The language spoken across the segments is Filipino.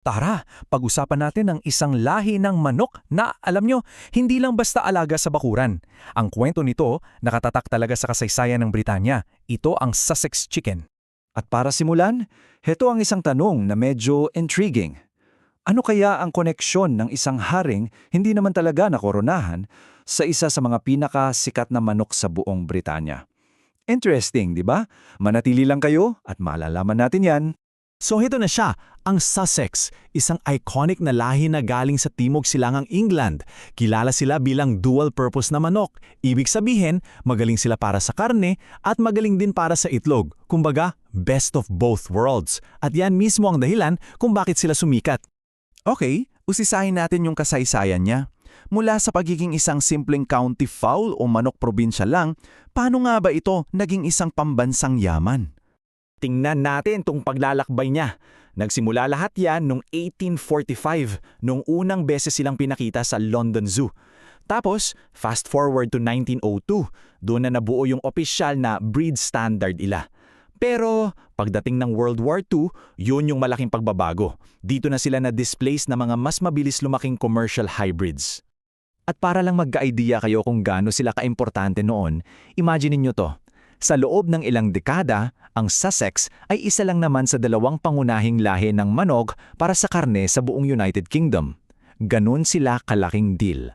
Tara, pag-usapan natin ang isang lahi ng manok na, alam nyo, hindi lang basta alaga sa bakuran. Ang kwento nito, nakatatak talaga sa kasaysayan ng Britanya. Ito ang Sussex Chicken. At para simulan, heto ang isang tanong na medyo intriguing. Ano kaya ang koneksyon ng isang haring hindi naman talaga nakoronahan sa isa sa mga pinakasikat na manok sa buong Britanya? Interesting, di ba? Manatili lang kayo at malalaman natin yan. So ito na siya, ang Sussex, isang iconic na lahi na galing sa Timog Silangang England. Kilala sila bilang dual-purpose na manok. Ibig sabihin, magaling sila para sa karne at magaling din para sa itlog. Kumbaga, best of both worlds. At yan mismo ang dahilan kung bakit sila sumikat. Okay, usisahin natin yung kasaysayan niya. Mula sa pagiging isang simpleng county fowl o manok probinsya lang, paano nga ba ito naging isang pambansang yaman? Tingnan natin tong paglalakbay niya. Nagsimula lahat yan noong 1845, nung unang beses silang pinakita sa London Zoo. Tapos, fast forward to 1902, doon na nabuo yung opisyal na breed standard nila. Pero, pagdating ng World War II, yun yung malaking pagbabago. Dito na sila na-displace na mga mas mabilis lumaking commercial hybrids. At para lang magka-idea kayo kung gaano sila kaimportante noon, imagine niyo to. Sa loob ng ilang dekada, ang Sussex ay isa lang naman sa dalawang pangunahing lahi ng manok para sa karne sa buong United Kingdom. Ganun sila kalaking deal.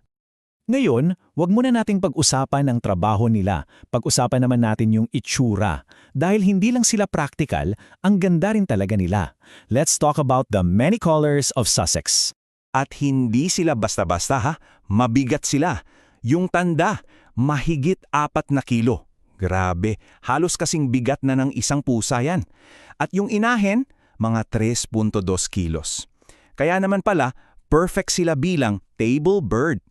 Ngayon, wag muna nating pag-usapan ang trabaho nila. Pag-usapan naman natin yung itsura. Dahil hindi lang sila practical, ang ganda rin talaga nila. Let's talk about the many colors of Sussex. At hindi sila basta-basta ha, mabigat sila. Yung tanda, mahigit 4 na kilo. Grabe, halos kasing bigat na ng isang pusa yan. At yung inahin, mga 3.2 kilos. Kaya naman pala, perfect sila bilang table bird.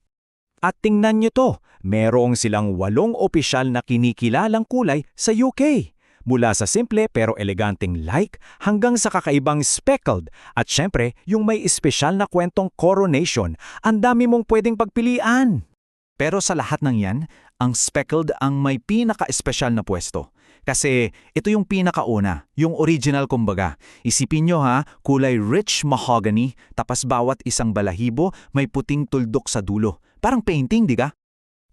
At tingnan nyo to, merong silang 8 opisyal na kinikilalang kulay sa UK. Mula sa simple pero eleganteng like hanggang sa kakaibang speckled. At syempre, yung may espesyal na kwentong coronation, ang dami mong pwedeng pagpilian. Pero sa lahat ng yan, ang speckled ang may pinaka-espesyal na pwesto. Kasi ito yung pinakauna, yung original kumbaga. Isipin nyo ha, kulay rich mahogany, tapos bawat isang balahibo may puting tuldok sa dulo. Parang painting, di ka?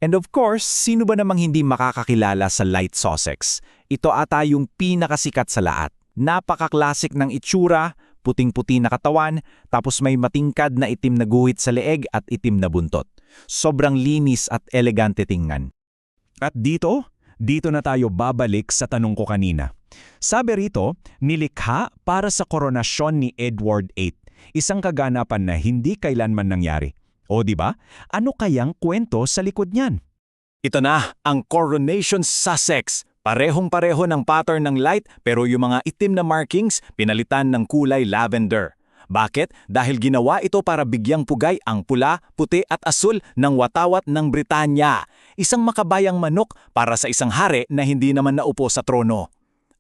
And of course, sino ba namang hindi makakakilala sa light Sussex? Ito ata yung pinakasikat sa lahat. Napaka-classic ng itsura, puting-puti na katawan, tapos may matingkad na itim na guhit sa leeg at itim na buntot. Sobrang linis at elegante tingnan. At dito na tayo babalik sa tanong ko kanina. Sabi rito, nilikha para sa koronasyon ni Edward VIII, isang kaganapan na hindi kailanman nangyari. O di ba? Ano kayang kwento sa likod niyan? Ito na, ang Coronation Sussex. Parehong-pareho ng pattern ng light pero yung mga itim na markings pinalitan ng kulay lavender. Bakit? Dahil ginawa ito para bigyang pugay ang pula, puti at asul ng watawat ng Britanya. Isang makabayang manok para sa isang hari na hindi naman naupo sa trono.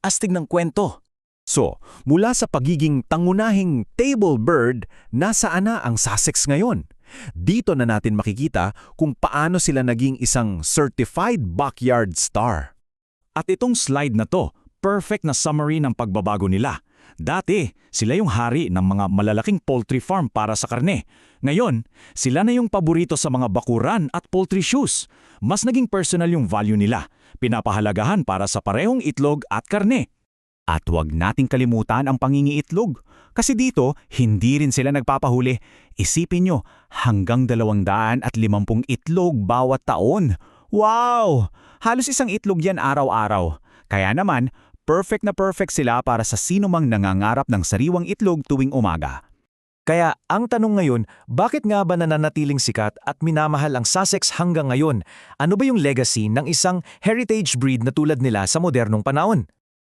Astig ng kwento. So, mula sa pagiging tangunahing table bird, nasaan na ang Sussex ngayon? Dito na natin makikita kung paano sila naging isang certified backyard star. At itong slide na to, perfect na summary ng pagbabago nila. Dati, sila yung hari ng mga malalaking poultry farm para sa karne. Ngayon, sila na yung paborito sa mga bakuran at poultry shoes. Mas naging personal yung value nila. Pinapahalagahan para sa parehong itlog at karne. At huwag nating kalimutan ang pangingiitlog. Kasi dito, hindi rin sila nagpapahuli. Isipin nyo, hanggang 250 itlog bawat taon. Wow! Halos isang itlog yan araw-araw. Kaya naman, perfect na perfect sila para sa sinumang nangangarap ng sariwang itlog tuwing umaga. Kaya ang tanong ngayon, bakit nga ba nananatiling sikat at minamahal ang Sussex hanggang ngayon? Ano ba yung legacy ng isang heritage breed na tulad nila sa modernong panahon?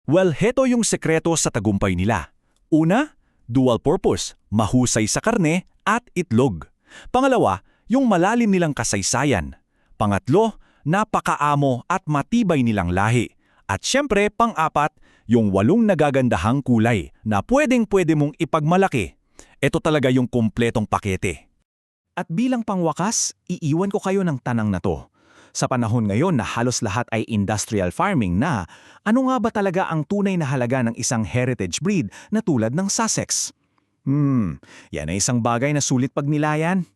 Well, heto yung sekreto sa tagumpay nila. Una, dual purpose, mahusay sa karne at itlog. Pangalawa, yung malalim nilang kasaysayan. Pangatlo, napakaamo at matibay nilang lahi. At syempre, pang-apat, yung 8 nagagandahang kulay na pwedeng-pwede mong ipagmalaki. Ito talaga yung kumpletong pakete. At bilang pangwakas, iiwan ko kayo ng tanang na to. Sa panahon ngayon na halos lahat ay industrial farming na, ano nga ba talaga ang tunay na halaga ng isang heritage breed na tulad ng Sussex? Yan ay isang bagay na sulit pagnilayan.